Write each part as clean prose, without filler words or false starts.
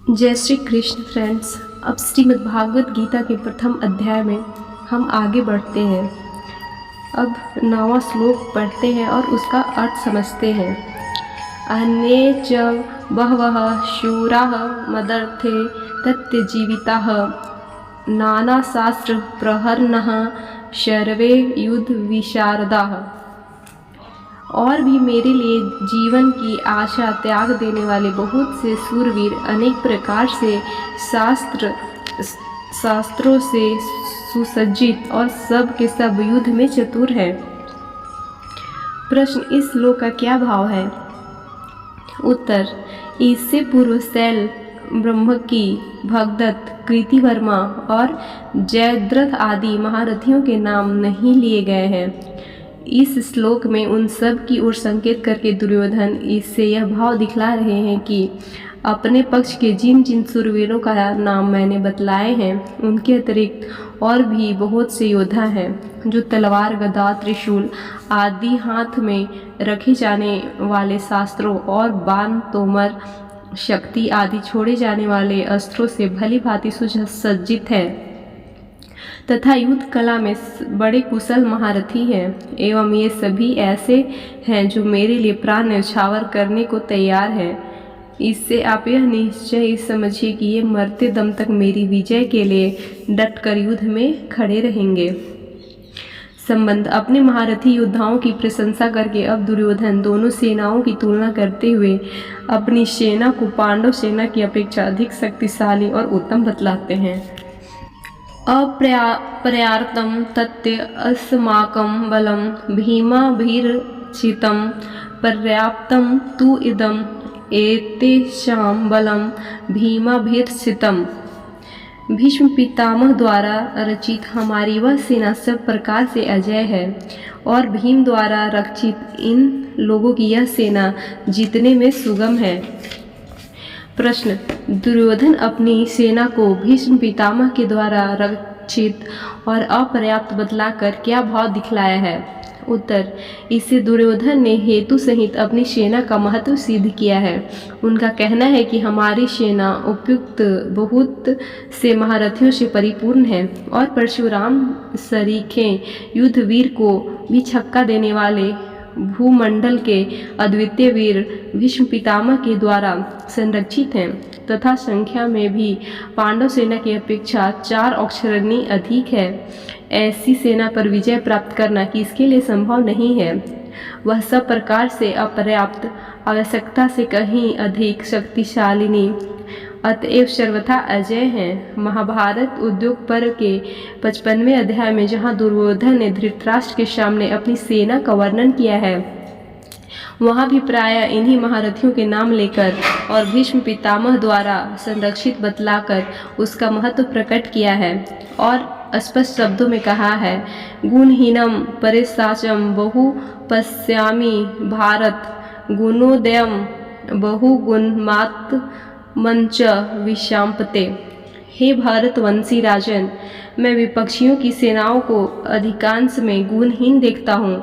जय श्री कृष्ण फ्रेंड्स। अब श्रीमद् भागवत गीता के प्रथम अध्याय में हम आगे बढ़ते हैं। अब 9वां श्लोक पढ़ते हैं और उसका अर्थ समझते हैं। अन्ये च बहवः शूराः मदर्थे तत्यजीविताः नानाशास्त्र प्रहर्नः सर्वे युद्ध विशारदाः। और भी मेरे लिए जीवन की आशा त्याग देने वाले बहुत से सूरवीर अनेक प्रकार से शास्त्रों से सुसज्जित और सब के सब युद्ध में चतुर है। प्रश्न, इस श्लोक का क्या भाव है? उत्तर, इससे पूर्व शैल ब्रह्मकी, भगदत्त, कृतिवर्मा और जयद्रथ आदि महारथियों के नाम नहीं लिए गए हैं। इस श्लोक में उन सब की ओर संकेत करके दुर्योधन इससे यह भाव दिखला रहे हैं कि अपने पक्ष के जिन जिन सूरवीरों का नाम मैंने बतलाए हैं उनके अतिरिक्त और भी बहुत से योद्धा हैं जो तलवार, गदा, त्रिशूल आदि हाथ में रखे जाने वाले शास्त्रों और बाण, तोमर, शक्ति आदि छोड़े जाने वाले अस्त्रों से भली भांति सुसज्जित है तथा युद्ध कला में बड़े कुशल महारथी हैं। एवं ये सभी ऐसे हैं जो मेरे लिए प्राण न्यौछावर करने को तैयार हैं। इससे आप यह निश्चय समझिए कि ये मरते दम तक मेरी विजय के लिए डटकर युद्ध में खड़े रहेंगे। संबंध, अपने महारथी योद्धाओं की प्रशंसा करके अब दुर्योधन दोनों सेनाओं की तुलना करते हुए अपनी सेना को पांडव सेना की अपेक्षा अधिक शक्तिशाली और उत्तम बतलाते हैं। अपर्याप्तं तत्ते अस्माकं बलं भीमाभिरचितं पर्याप्तं तु इदं एतेषां बलं भीमाभिरचितं। भीष्म पितामह द्वारा रचित हमारी वह सेना सब प्रकार से अजय है और भीम द्वारा रचित इन लोगों की यह सेना जीतने में सुगम है। प्रश्न, दुर्योधन अपनी सेना को भीष्म पितामह के द्वारा रचित और अपर्याप्त बतलाकर क्या भाव दिखलाया है? उत्तर, इससे दुर्योधन ने हेतु सहित अपनी सेना का महत्व सिद्ध किया है। उनका कहना है कि हमारी सेना उपयुक्त बहुत से महारथियों से परिपूर्ण है और परशुराम सरीखे युद्धवीर को भी छक्का देने वाले भूमंडल के अद्वितीय वीर भीष्म पितामह के द्वारा संरक्षित हैं तथा संख्या में भी पांडव सेना की अपेक्षा 4 अक्षरणी अधिक है। ऐसी सेना पर विजय प्राप्त करना किसके लिए संभव नहीं है। वह सब प्रकार से अपर्याप्त, आवश्यकता से कहीं अधिक शक्तिशालिनी, अतएव सर्वथा अजय हैं। महाभारत उद्योग पर्व के 55वें अध्याय में जहाँ दुर्योधन ने धृतराष्ट्र के सामने अपनी सेना का वर्णन किया है वहाँ भी प्रायः इन्हीं महारथियों के नाम लेकर और भीष्म पितामह द्वारा संरक्षित बतलाकर उसका महत्व प्रकट किया है और स्पष्ट शब्दों में कहा है, गुणहीनम परेशाचम बहु पश्यामि भारत गुणोदयम बहुगुणमात् मंच विशांपते। हे भारतवंशी राजन, मैं विपक्षियों की सेनाओं को अधिकांश में गुणहीन देखता हूँ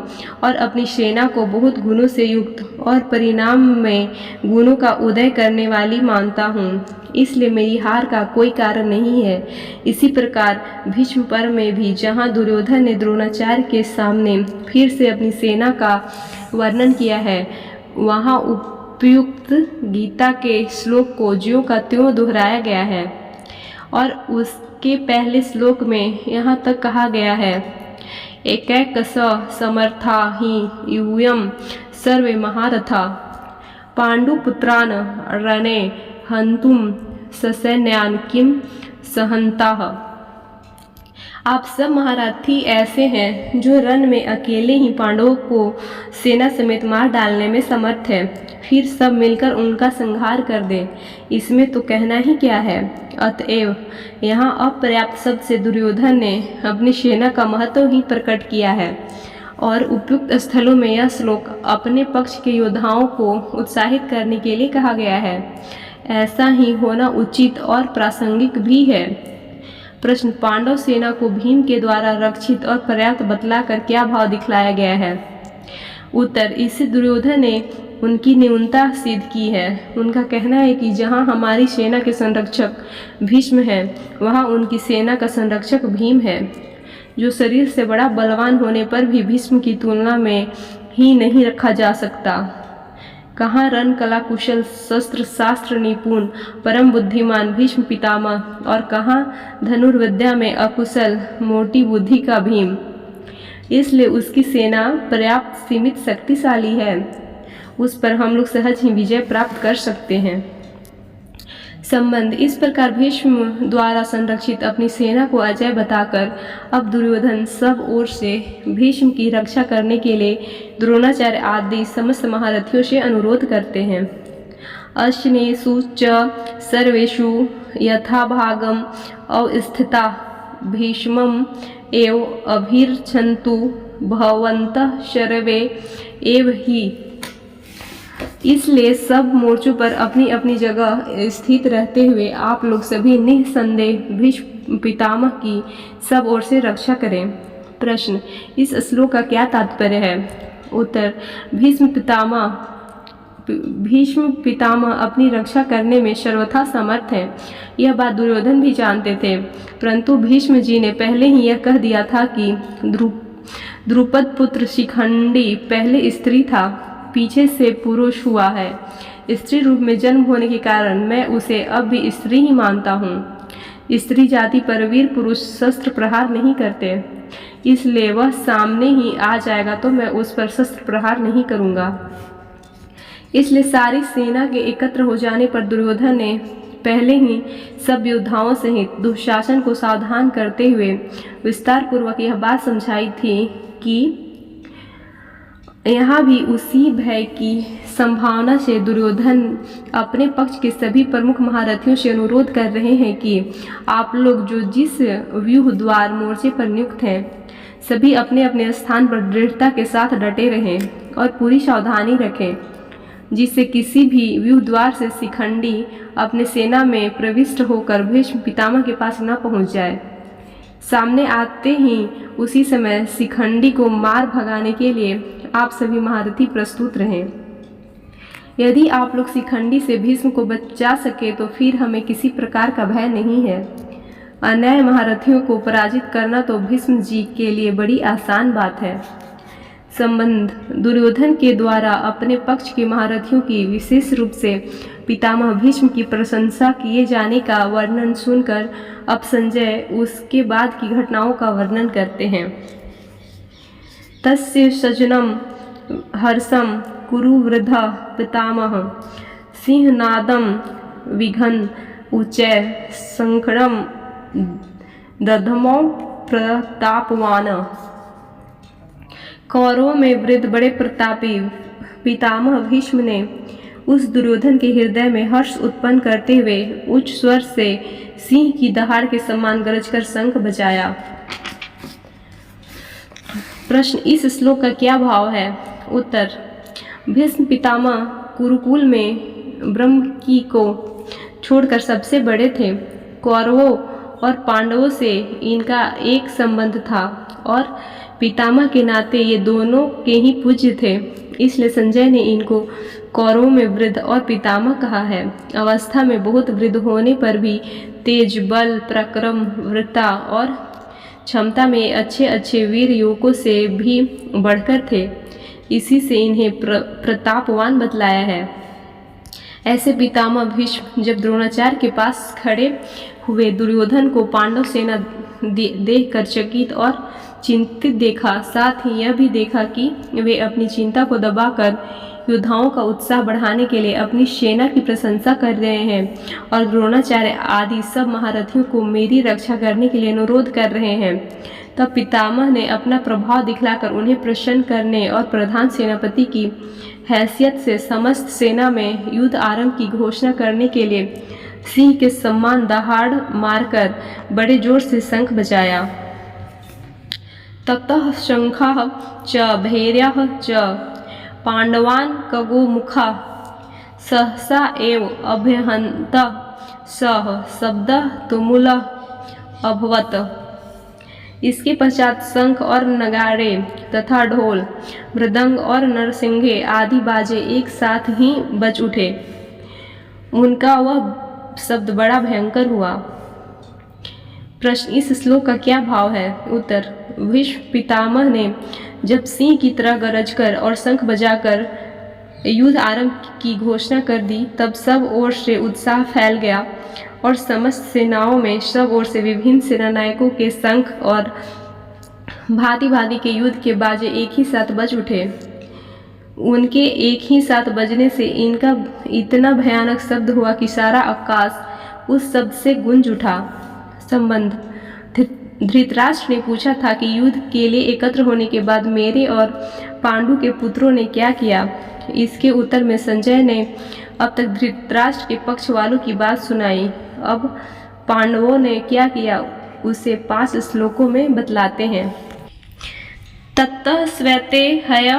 और अपनी सेना को बहुत गुणों से युक्त और परिणाम में गुणों का उदय करने वाली मानता हूँ, इसलिए मेरी हार का कोई कारण नहीं है। इसी प्रकार भीष्म पर्व में भी जहाँ दुर्योधन ने द्रोणाचार्य के सामने फिर से अपनी सेना का वर्णन किया है वहाँ उपयुक्त गीता के श्लोक को ज्यों का त्यों दोहराया गया है और उसके पहले श्लोक में यहाँ तक कहा गया है, एकैकश समर्था हि यूयं सर्वे महारथा पांडुपुत्रान् रणे हन्तुं ससैन्यान् किं सहन्ताः। आप सब महारथी ऐसे हैं जो रण में अकेले ही पांडवों को सेना समेत मार डालने में समर्थ है, फिर सब मिलकर उनका संहार कर दें। इसमें तो कहना ही क्या है। अतएव यहाँ अपर्याप्त शब्द से दुर्योधन ने अपनी सेना का महत्व ही प्रकट किया है और उपयुक्त स्थलों में यह श्लोक अपने पक्ष के योद्धाओं को उत्साहित करने के लिए कहा गया है। ऐसा ही होना उचित और प्रासंगिक भी है। प्रश्न, पांडव सेना को भीम के द्वारा रक्षित और पर्याप्त बतलाकर क्या भाव दिखलाया गया है? उत्तर, इससे दुर्योधन ने उनकी न्यूनता सिद्ध की है। उनका कहना है कि जहाँ हमारी सेना के संरक्षक भीष्म है, वहाँ उनकी सेना का संरक्षक भीम है, जो शरीर से बड़ा बलवान होने पर भी भीष्म की तुलना में ही नहीं रखा जा सकता। कहाँ रण कला कुशल, शस्त्र शास्त्र निपुण, परम बुद्धिमान भीष्म पितामह, और कहाँ धनुर्विद्या में अकुशल मोटी बुद्धि का भीम। इसलिए उसकी सेना पर्याप्त सीमित शक्तिशाली है, उस पर हम लोग सहज ही विजय प्राप्त कर सकते हैं। संबंध इस प्रकार भीष्म द्वारा संरक्षित अपनी सेना को अजय बताकर अब दुर्योधन सब ओर से भीष्म की रक्षा करने के लिए द्रोणाचार्य आदि समस्त महारथियों से अनुरोध करते हैं। अश्नेषु च सर्वेषु यथाभागम अवस्थिता भीष्मम् एव अभिर्छन्तु भवन्तः सर्वे एव हि। इसलिए सब मोर्चों पर अपनी अपनी जगह स्थित रहते हुए आप लोग सभी निसंदेह भीष्म पितामह की सब ओर से रक्षा करें। प्रश्न, इस श्लोक का क्या तात्पर्य है? उत्तर, भीष्म पितामह अपनी रक्षा करने में सर्वथा समर्थ हैं। यह बात दुर्योधन भी जानते थे, परंतु भीष्म जी ने पहले ही यह कह दिया था कि द्रुपद पुत्र शिखंडी पहले स्त्री था, पीछे से पुरुष हुआ है। स्त्री रूप में जन्म होने के कारण मैं उसे अब भी स्त्री ही मानता हूँ। स्त्री जाति पर वीर पुरुष शस्त्र प्रहार नहीं करते, इसलिए वह सामने ही आ जाएगा तो मैं उस पर शस्त्र प्रहार नहीं करूँगा। इसलिए सारी सेना के एकत्र हो जाने पर दुर्योधन ने पहले ही सब योद्धाओं सहित दुशासन को सावधान करते हुए विस्तार पूर्वक यह बात समझाई थी कि यहाँ भी उसी भय की संभावना से दुर्योधन अपने पक्ष के सभी प्रमुख महारथियों से अनुरोध कर रहे हैं कि आप लोग जो जिस व्यूह द्वार मोर्चे पर नियुक्त हैं, सभी अपने अपने स्थान पर दृढ़ता के साथ डटे रहें और पूरी सावधानी रखें, जिससे किसी भी व्यूह द्वार से शिखंडी अपने सेना में प्रविष्ट होकर भीष्म पितामह के पास न पहुँच जाए। सामने आते ही उसी समय शिखंडी को मार भगाने के लिए आप सभी महारथी प्रस्तुत रहें। यदि आप लोग शिखंडी से भीष्म को बचा सके तो फिर हमें किसी प्रकार का भय नहीं है। अन्याय महारथियों को पराजित करना तो भीष्म जी के लिए बड़ी आसान बात है। संबंध, दुर्योधन के द्वारा अपने पक्ष के महारथियों की विशेष रूप से पितामह भीष्म की प्रशंसा किए जाने का वर्णन सुनकर अब संजय उसके बाद की घटनाओं का वर्णन करते हैं। तस्य सजनम हर्षम कुरु वृद्ध पितामह सिंहनादम विघन उच्चै संकरम दधमो प्रतापवान। कौरवों में वृद्ध बड़े प्रतापी पितामह भीष्म ने उस दुर्योधन के हृदय में हर्ष उत्पन्न करते हुए उच्च स्वर से सिंह की दहाड़ के समान गरजकर शंख बजाया। प्रश्न, इस श्लोक का क्या भाव है? उत्तर, भीष्म पितामह कुरुकुल में ब्रह्मकी को छोड़कर सबसे बड़े थे। कौरवों और पांडवों से इनका एक संबंध था और पितामह के नाते ये दोनों के ही पूज्य थे। इसलिए संजय ने इनको कौरवों में वृद्ध और पितामह कहा है। अवस्था में बहुत वृद्ध होने पर भी तेज, बल, पराक्रम, वृत्ता और क्षमता में अच्छे अच्छे वीर युवकों से भी बढ़कर थे। इसी से इन्हें प्रतापवान बतलाया है। ऐसे पितामह भीष्म जब द्रोणाचार्य के पास खड़े हुए दुर्योधन को पांडव सेना देखकर चकित और चिंतित देखा। साथ ही यह भी देखा कि वे अपनी चिंता को दबाकर योद्धाओं का उत्साह बढ़ाने के लिए अपनी सेना की प्रशंसा कर रहे हैं और द्रोणाचार्य आदि सब महारथियों को मेरी रक्षा करने के लिए अनुरोध कर रहे हैं। तब पितामह ने अपना प्रभाव दिखलाकर उन्हें प्रसन्न करने और प्रधान सेनापति की हैसियत से समस्त सेना में युद्ध आरंभ की घोषणा करने के लिए सिंह के समान दहाड़ मारकर बड़े जोर से शंख बजाया। ततः शंखाः च भैर्याः च पांडवान् खगोमुखा सहसा एव अभ्यहन्तः सः शब्दः तुमुलः अभवत्। इसके पश्चात शंख और नगाड़े तथा ढोल, मृदंग और नरसिंगे आदि बाजे एक साथ ही बज उठे। उनका वह शब्द बड़ा भयंकर हुआ। प्रश्न, इस श्लोक का क्या भाव है? उत्तर, भीष्म पितामह ने जब सिंह की तरह गरजकर और शंख बजाकर युद्ध आरंभ की घोषणा कर दी, तब सब ओर से उत्साह फैल गया और समस्त सेनाओं में सब ओर से विभिन्न सेनानायकों के शंख और भांति भांति के युद्ध के बाजे एक ही साथ बज उठे। उनके एक ही साथ बजने से इनका इतना भयानक शब्द हुआ कि सारा आकाश उस शब्द से गूंज उठा। संबंध, धृतराष्ट्र ने पूछा था कि युद्ध के लिए एकत्र होने के बाद मेरे और पांडु के पुत्रों ने क्या किया। इसके उत्तर में संजय ने अब तक धृतराष्ट्र के पक्ष वालों की बात सुनाई। अब पांडवों ने क्या किया उसे 5 श्लोकों में बतलाते हैं। ततः श्वेते हय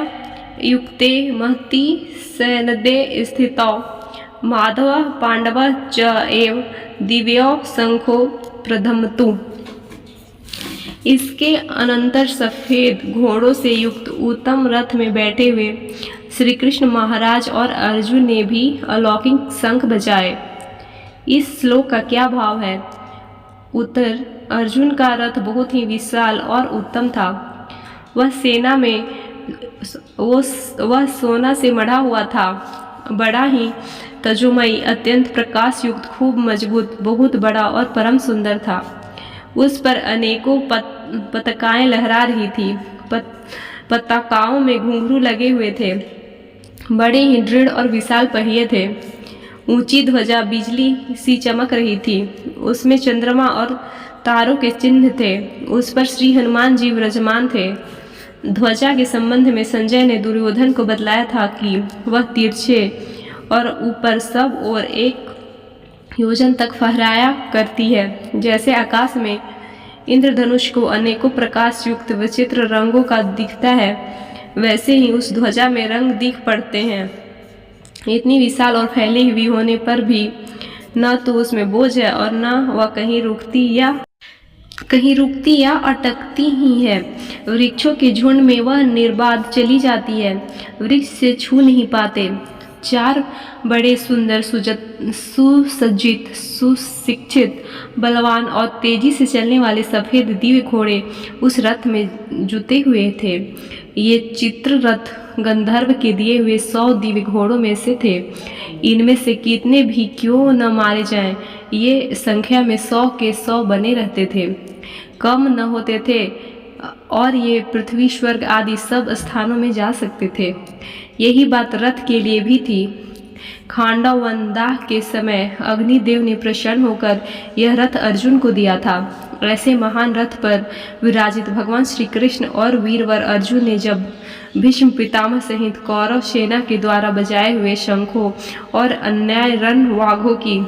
युक्ते महति सैनदे स्थितौ माधव पांडव च एव दिव्यो शंखो प्रधमतु। इसके अनंतर सफेद घोड़ों से युक्त उत्तम रथ में बैठे हुए श्री कृष्ण महाराज और अर्जुन ने भी अलौकिक शंख बजाए। इस श्लोक का क्या भाव है? उत्तर, अर्जुन का रथ बहुत ही विशाल और उत्तम था। वह सेना में वह सोना से मढ़ा हुआ था, बड़ा ही तेजोमयी, अत्यंत प्रकाश युक्त, खूब मजबूत, बहुत बड़ा और परम सुंदर था। उस पर अनेकों पताकाएं लहरा रही थी। पताकाओं में घुंघरू लगे हुए थे। बड़े ही दृढ़ और विशाल पहिए थे। ऊंची ध्वजा बिजली सी चमक रही थी। उसमें चंद्रमा और तारों के चिन्ह थे। उस पर श्री हनुमान जी विराजमान थे। ध्वजा के संबंध में संजय ने दुर्योधन को बतलाया था कि वह तिरछे और ऊपर सब और 1 योजन तक फहराया करती है। जैसे आकाश में इंद्रधनुष को अनेकों प्रकाश युक्त विचित्र रंगों का दिखता है, वैसे ही उस ध्वजा में रंग दिख पड़ते हैं। इतनी विशाल और फैली हुई होने पर भी न तो उसमें बोझ है और न वह कहीं रुकती या अटकती ही है। वृक्षों के झुंड में वह निर्बाध चली जाती है, वृक्ष से छू नहीं पाते। 4 बड़े सुंदर, सुसज्जित, सुशिक्षित, बलवान और तेजी से चलने वाले सफेद दिव्य घोड़े उस रथ में जुटे हुए थे। ये चित्र रथ गंधर्व के दिए हुए 100 दिव्य घोड़ों में से थे। इनमें से कितने भी क्यों न मारे जाएं, ये संख्या में 100 के 100 बने रहते थे, कम न होते थे, और ये पृथ्वी, स्वर्ग आदि सब स्थानों में जा सकते थे। यही बात रथ के लिए भी थी। खांडवदाह के समय अग्निदेव ने प्रसन्न होकर यह रथ अर्जुन को दिया था। ऐसे महान रथ पर विराजित भगवान श्री कृष्ण और वीरवर अर्जुन ने जब भीष्म पितामह सहित कौरव सेना के द्वारा बजाए हुए शंखों और अन्य रणवाघों की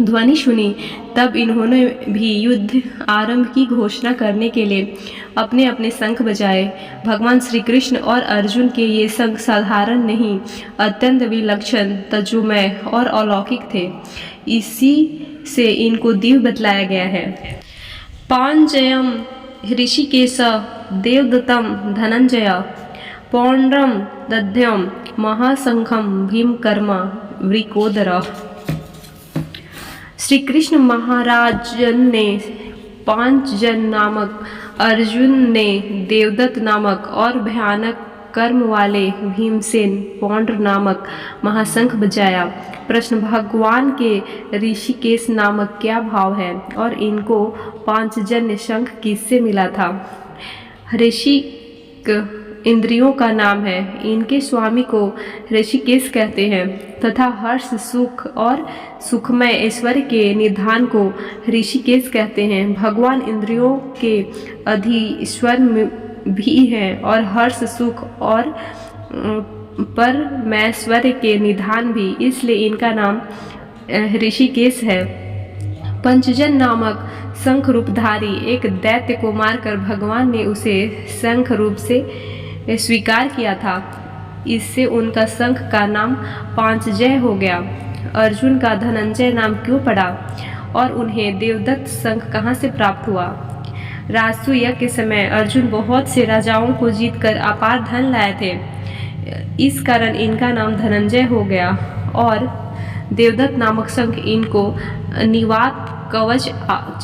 ध्वनि सुनी, तब इन्होंने भी युद्ध आरंभ की घोषणा करने के लिए अपने अपने शंख बजाए। भगवान श्री कृष्ण और अर्जुन के ये शंख साधारण नहीं, अत्यंत विलक्षण, तेजोमय और अलौकिक थे। इसी से इनको दिव्य बतलाया गया है। पांचजयम ऋषिकेश देवदत्तम धनंजय पौंड्रम दध्यम महाशंखम भीमकर्मा वृकोदर। श्री कृष्ण महाराज ने पांचजन नामक अर्जुन ने देवदत्त नामक और भयानक कर्म वाले भीमसेन पौंड्र नामक महाशंख बजाया। प्रश्न, भगवान के ऋषिकेश नामक क्या भाव है और इनको पांचजन्य शंख किससे मिला था? ऋषिक इंद्रियों का नाम है। इनके स्वामी को ऋषिकेश कहते हैं तथा हर्ष, सुख और सुखमय ऐश्वर्य के निधान को ऋषिकेश कहते हैं। भगवान इंद्रियों के अधीश्वर भी हैं और हर्ष, सुख और परमैश्वर्य के निधान भी, इसलिए इनका नाम ऋषिकेश है। पंचजन नामक शंख रूपधारी एक दैत्य को मारकर भगवान ने उसे शंख रूप से स्वीकार किया था। इससे उनका शंख का नाम पांचजय हो गया। अर्जुन का धनंजय नाम क्यों पड़ा और उन्हें देवदत्त शंख कहाँ से प्राप्त हुआ? राजसूय यज्ञ के समय अर्जुन बहुत से राजाओं को जीतकर अपार धन लाए थे। इस कारण इनका नाम धनंजय हो गया। और देवदत्त नामक शंख इनको निवात कवच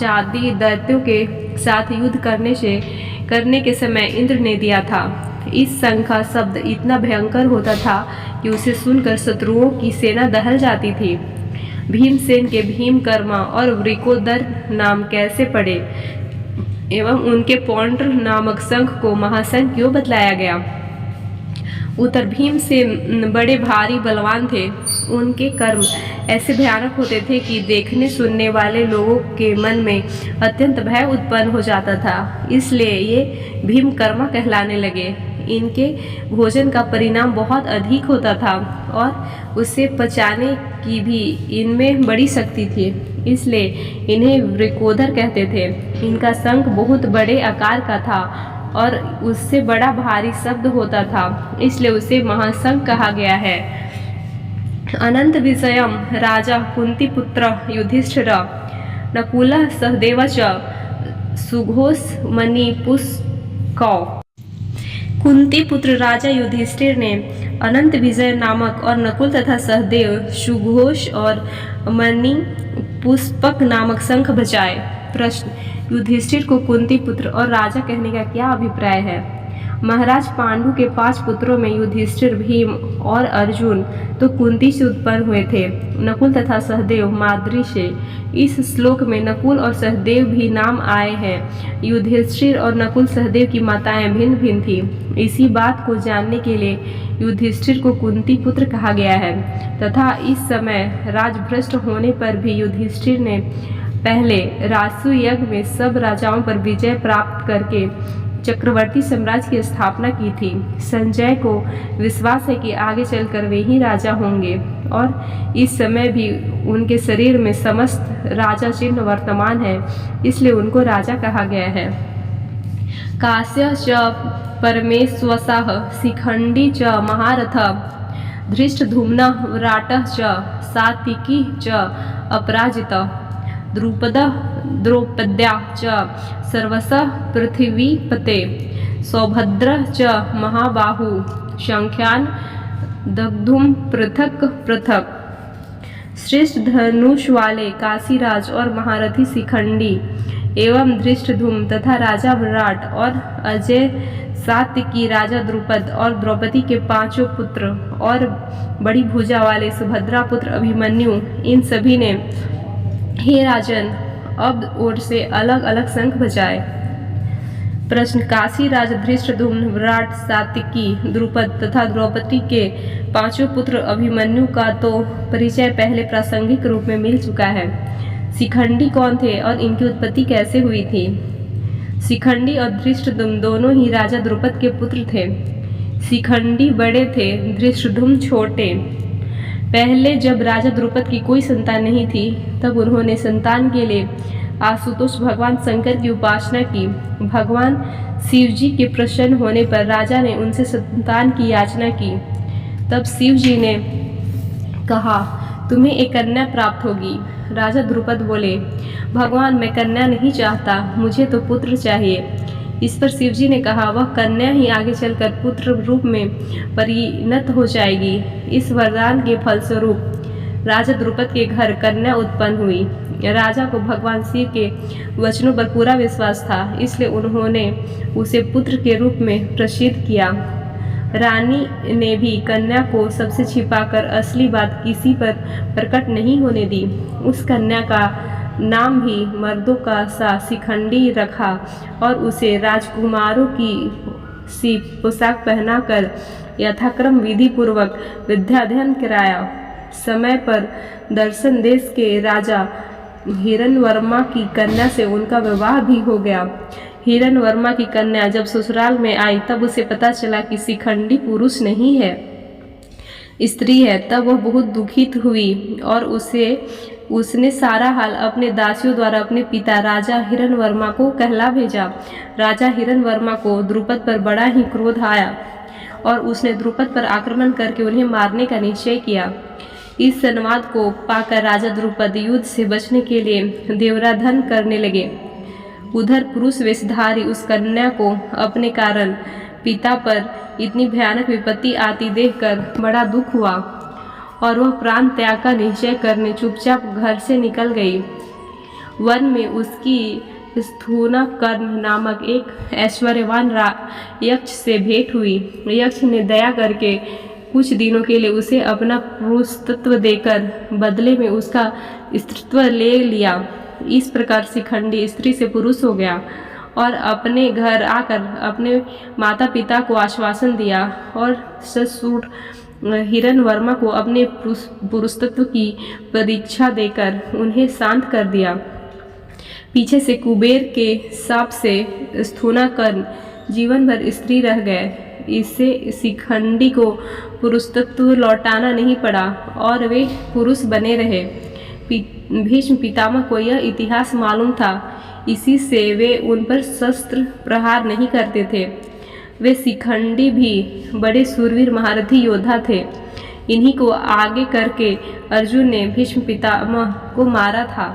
आदि दैत्यों के साथ युद्ध करने के समय इंद्र ने दिया था। इस शंख का शब्द इतना भयंकर होता था कि उसे सुनकर शत्रुओं की सेना दहल जाती थी। भीमसेन के भीमकर्मा और वृकोदर नाम कैसे पड़े एवं उनके पौंड्र नामक शंख को महाशंख क्यों बतलाया गया? उत्तर, भीमसेन बड़े भारी बलवान थे। उनके कर्म ऐसे भयानक होते थे कि देखने सुनने वाले लोगों के मन में अत्यंत भय उत्पन्न हो जाता था। इसलिए ये भीमकर्मा कहलाने लगे। इनके भोजन का परिणाम बहुत अधिक होता था और उसे पचाने की भी इनमें बड़ी शक्ति थी, इसलिए इन्हें वृकोदर कहते थे। इनका शंख बहुत बड़े आकार का था और उससे बड़ा भारी शब्द होता था, इसलिए उसे महाशंख कहा गया है। अनंत विजयम राजा कुंती पुत्र युधिष्ठिर नकुल सहदेव सुघोष मणि पुष्कौ। कुंती पुत्र राजा युधिष्ठिर ने अनंत विजय नामक और नकुल तथा सहदेव सुघोष और मणि पुष्पक नामक शंख बजाए। प्रश्न, युधिष्ठिर को कुंती पुत्र और राजा कहने का क्या अभिप्राय है? महाराज, पांडु के 5 पुत्रों में युधिष्ठिर, भीम और अर्जुन तो कुंती से उत्पन्न हुए थे। नकुल तथा सहदेव माद्री से। इस श्लोक में नकुल और सहदेव भी नाम आए हैं। युधिष्ठिर और नकुल सहदेव की माताएं भिन्न भिन्न थीं। इसी बात को जानने के लिए युधिष्ठिर को कुंती पुत्र कहा गया है तथा इस समय राजभ्रष्ट होने पर भी युधिष्ठिर ने पहले राजसूय यज्ञ में सब राजाओं पर विजय प्राप्त करके चक्रवर्ती साम्राज्य की स्थापना की थी। संजय को विश्वास है कि आगे चलकर वे ही राजा होंगे और इस समय भी उनके शरीर में समस्त राजा चिन्ह वर्तमान है, इसलिए उनको राजा कहा गया है। कास्य च परमेश्वसः शिखंडी च महारथ धृष्टद्युम्नः विराटः च सात्विकी च अपराजितः द्रौपद्या च सर्वशः पृथिवीपते सौभद्र च महाबाहु शंख्यान दग्धुम पृथक पृथक। श्रेष्ठ धनुष वाले काशीराज और महारथी शिखंडी एवं धृष्टद्युम्न तथा राजा विराट और अजय सात्विकी राजा द्रुपद और द्रौपदी के 5 पुत्र और बड़ी भुजा वाले सुभद्रा पुत्र अभिमन्यु, इन सभी ने हे राजन अब ओर से अलग अलग शंख बजाए। प्रश्न, काशी राज धृष्टद्युम्न, विराट, सात्विकी, द्रुपद तथा द्रौपदी के 5 पुत्र अभिमन्यु का तो परिचय पहले प्रासंगिक रूप में मिल चुका है। शिखंडी कौन थे और इनकी उत्पत्ति कैसे हुई थी? शिखंडी और धृष्टद्युम्न दोनों ही राजा द्रुपद के पुत्र थे। शिखंडी बड़े थे, धृष्टद्युम्न छोटे। पहले जब राजा द्रुपद की कोई संतान नहीं थी तब उन्होंने संतान के लिए आशुतोष भगवान शंकर की उपासना की। भगवान शिव जी के प्रसन्न होने पर राजा ने उनसे संतान की याचना की। तब शिव जी ने कहा, तुम्हें एक कन्या प्राप्त होगी। राजा द्रुपद बोले, भगवान मैं कन्या नहीं चाहता, मुझे तो पुत्र चाहिए। इस पर शिव जी ने कहा, वह कन्या ही आगे चलकर पुत्र रूप में परिणत हो जाएगी। इस वरदान के फलस्वरूप राजा द्रुपद के घर कन्या उत्पन्न हुई। राजा को भगवान शिव के वचनों पर पूरा विश्वास था, इसलिए उन्होंने उसे पुत्र के रूप में प्रसिद्ध किया। रानी ने भी कन्या को सबसे छिपाकर असली बात किसी पर प्रकट नहीं होने दी। उस कन्या का नाम भी मर्दों का सा शिखंडी रखा और उसे राजकुमारों की सी पोशाक पहनाकर यथाक्रम विधि पूर्वक विद्याध्ययन कराया। समय पर दर्शन देश के राजा हिरण्यवर्मा की कन्या से उनका विवाह भी हो गया। हिरण्यवर्मा की कन्या जब ससुराल में आई तब उसे पता चला कि शिखंडी पुरुष नहीं है, स्त्री है। तब वह बहुत दुखित हुई और उसने सारा हाल अपने दासियों द्वारा अपने पिता राजा हिरण्यवर्मा को कहला भेजा। राजा हिरण्यवर्मा को द्रुपद पर बड़ा ही क्रोध आया और उसने द्रुपद पर आक्रमण करके उन्हें मारने का निश्चय किया। इस संवाद को पाकर राजा द्रुपद युद्ध से बचने के लिए देवराधन करने लगे। उधर पुरुष वेशधारी उस कन्या को अपने कारण पिता पर इतनी भयानक विपत्ति आती देखकर बड़ा दुख हुआ और वह प्राण त्याग का निश्चय करने चुपचाप घर से निकल गई। वन में उसकी स्थूनाकर्म नामक एक ऐश्वर्यवान यक्ष से भेंट हुई। यक्ष ने दया करके कुछ दिनों के लिए उसे अपना पुरुषत्व देकर बदले में उसका स्त्रीत्व ले लिया। इस प्रकार शिखंडी स्त्री से पुरुष हो गया और अपने घर आकर अपने माता पिता को आश्वासन दिया और ससुर हिरण वर्मा को अपने पुरुषत्व की परीक्षा देकर उन्हें शांत कर दिया। पीछे से कुबेर के शाप से स्थूनाकर्म जीवन भर स्त्री रह गए। इससे शिखंडी को पुरुषत्व लौटाना नहीं पड़ा और वे पुरुष बने रहे। भीष्म पितामह को यह इतिहास मालूम था, इसी से वे उन पर शस्त्र प्रहार नहीं करते थे। वे शिखंडी भी बड़े शूरवीर महारथी योद्धा थे। इन्हीं को आगे करके अर्जुन ने भीष्म पितामह को मारा था।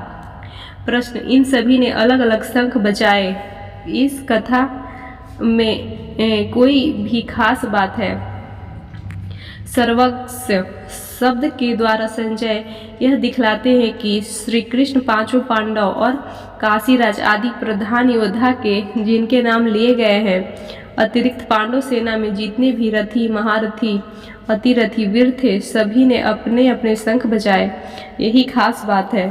प्रश्न, इन सभी ने अलग अलग शंख बजाए। इस कथा में कोई भी खास बात है? सर्वस्व शब्द के द्वारा संजय यह दिखलाते हैं कि श्री कृष्ण पांचों पांडव और काशीराज आदि प्रधान योद्धा के जिनके नाम लिए गए हैं अतिरिक्त पांडव सेना में जितने भी रथी महारथी अतिरथी वीर थे सभी ने अपने अपने शंख बजाए। यही खास बात है।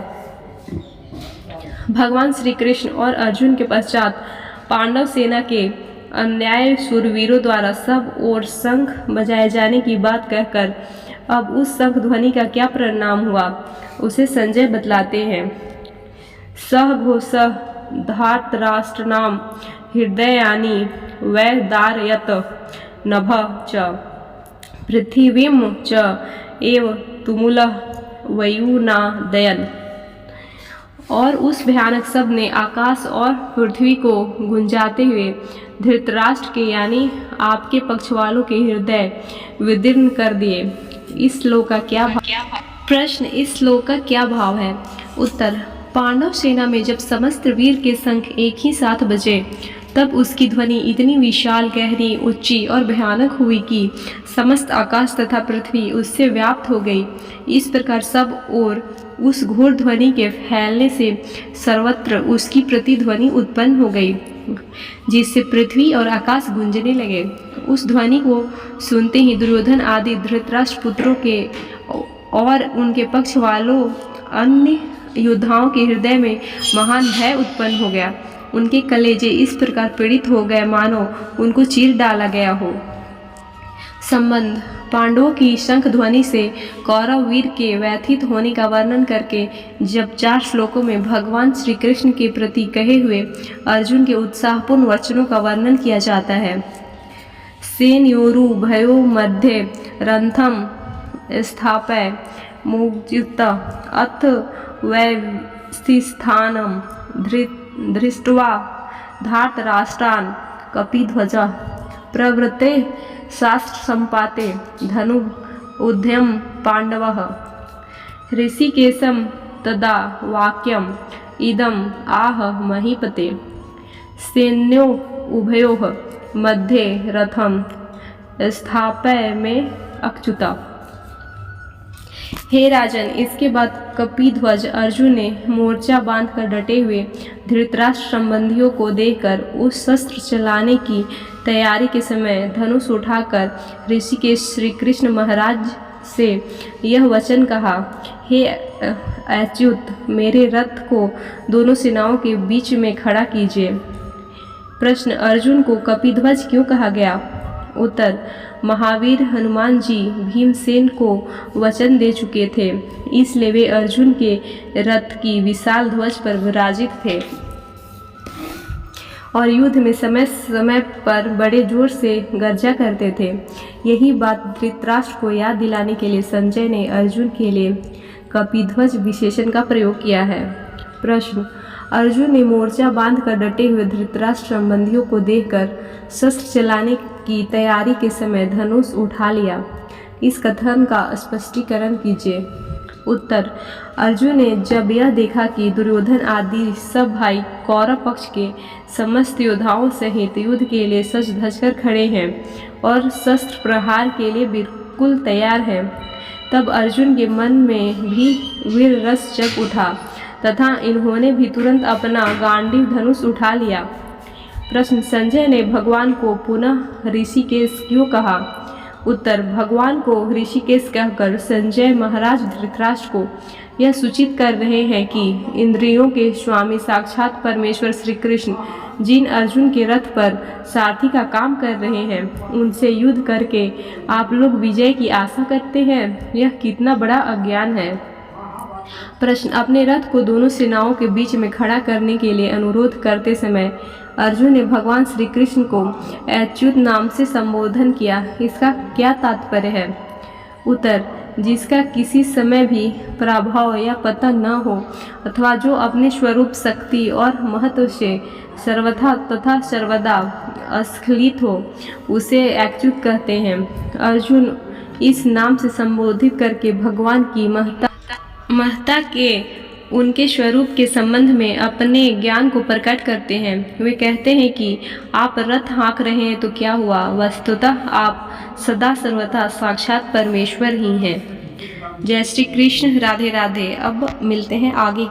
भगवान श्री कृष्ण और अर्जुन के पश्चात पांडव सेना के अन्याय शूरवीरों द्वारा सब ओर शंख बजाए जाने की बात कहकर अब उस शंख ध्वनि का क्या परिणाम हुआ उसे संजय बतलाते हैं। सह घोष धार्तराष्ट्र नाम हृदयानि वै दारयत नभ च पृथिवीं च एव तुमुलः वयुनादयन्। और उस भयानक शब्द ने आकाश और पृथ्वी को गुंजाते हुए धृतराष्ट्र के यानी आपके पक्ष वालों के हृदय विदीर्ण कर दिए। इस श्लोक का क्या भाव? प्रश्न, इस श्लोक का क्या भाव है? उत्तर, पांडव सेना में जब समस्त वीर के शंख एक ही साथ बजे तब उसकी ध्वनि इतनी विशाल गहरी ऊंची और भयानक हुई कि समस्त आकाश तथा पृथ्वी उससे व्याप्त हो गई। इस प्रकार सब ओर उस घोर ध्वनि के फैलने से सर्वत्र उसकी प्रतिध्वनि उत्पन्न हो गई जिससे पृथ्वी और आकाश गूंजने लगे। उस ध्वनि को सुनते ही दुर्योधन आदि धृतराष्ट्र पुत्रों के और उनके पक्ष वालों अन्य योद्धाओं के हृदय में महान भय उत्पन्न हो गया। उनके कलेजे इस प्रकार पीड़ित हो गए मानो उनको चीर डाला गया हो। संबंध, पांडवों की शंख ध्वनि से कौरव वीर के व्यथित होने का वर्णन करके जब 4 श्लोकों में भगवान श्री कृष्ण के प्रति कहे हुए अर्जुन के उत्साहपूर्ण वचनों का वर्णन किया जाता है। सेनयोरु भयो मध्ये रंथम स्थापय मुग्युत अथ वैस्थिस्थानम धृष्ट्वा धार्तराष्ट्रान् कपिध्वज प्रवृत्ते शास्त्र संपाते धनु उद्यम पांडवः। ऋषिकेशं तदा वाक्यम इदम आह महीपते सैन्यो उभयोः मध्ये रथम स्थापय में अच्युता। हे राजन, इसके बाद कपिध्वज अर्जुन ने मोर्चा बांधकर डटे हुए धृतराष्ट्र संबंधियों को देखकर उस शस्त्र चलाने की तैयारी के समय धनुष उठाकर ऋषिकेश श्री कृष्ण महाराज से यह वचन कहा, हे अच्युत, मेरे रथ को दोनों सेनाओं के बीच में खड़ा कीजिए। प्रश्न, अर्जुन को कपिध्वज क्यों कहा गया? उत्तर, महावीर हनुमान जी भीमसेन को वचन दे चुके थे, इसलिए वे अर्जुन के रथ की विशाल ध्वज पर विराजित थे और युद्ध में समय समय पर बड़े जोर से गर्जा करते थे। यही बात धृतराष्ट्र को याद दिलाने के लिए संजय ने अर्जुन के लिए कपिध्वज विशेषण का प्रयोग किया है। प्रश्न, अर्जुन ने मोर्चा बांधकर डटे हुए धृतराष्ट्र संबंधियों को देखकर शस्त्र चलाने की तैयारी के समय धनुष उठा लिया। इस कथन का स्पष्टीकरण कीजिए। उत्तर, अर्जुन ने जब यह देखा कि दुर्योधन आदि सब भाई कौरव पक्ष के समस्त योद्धाओं सहित युद्ध के लिए सज धज कर खड़े हैं और शस्त्र प्रहार के लिए बिल्कुल तैयार हैं, तब अर्जुन के मन में भी वीर रस जग उठा तथा इन्होंने भी तुरंत अपना गांडीव धनुष उठा लिया। प्रश्न, संजय ने भगवान को पुनः ऋषिकेश क्यों कहा? उत्तर, भगवान को ऋषिकेश कहकर संजय महाराज धृतराष्ट्र को यह सूचित कर रहे हैं कि इंद्रियों के स्वामी साक्षात परमेश्वर श्री कृष्ण जिन अर्जुन के रथ पर सारथी का काम कर रहे हैं, उनसे युद्ध करके आप लोग विजय की आशा करते हैं, यह कितना बड़ा अज्ञान है। प्रश्न, अपने रथ को दोनों सेनाओं के बीच में खड़ा करने के लिए अनुरोध करते समय अर्जुन ने भगवान श्री कृष्ण को अच्युत नाम से संबोधन किया, इसका क्या तात्पर्य है? उत्तर, जिसका किसी समय भी प्रभाव या पता न हो अथवा जो अपने स्वरूप शक्ति और महत्व से सर्वथा तथा सर्वदा अस्खलित हो, उसे अच्युत कहते हैं। अर्जुन इस नाम से संबोधित करके भगवान की महत्ता के उनके स्वरूप के संबंध में अपने ज्ञान को प्रकट करते हैं। वे कहते हैं कि आप रथ हाँक रहे हैं तो क्या हुआ, वस्तुतः आप सदा सर्वथा साक्षात परमेश्वर ही हैं। जय श्री कृष्ण, राधे राधे। अब मिलते हैं आगे की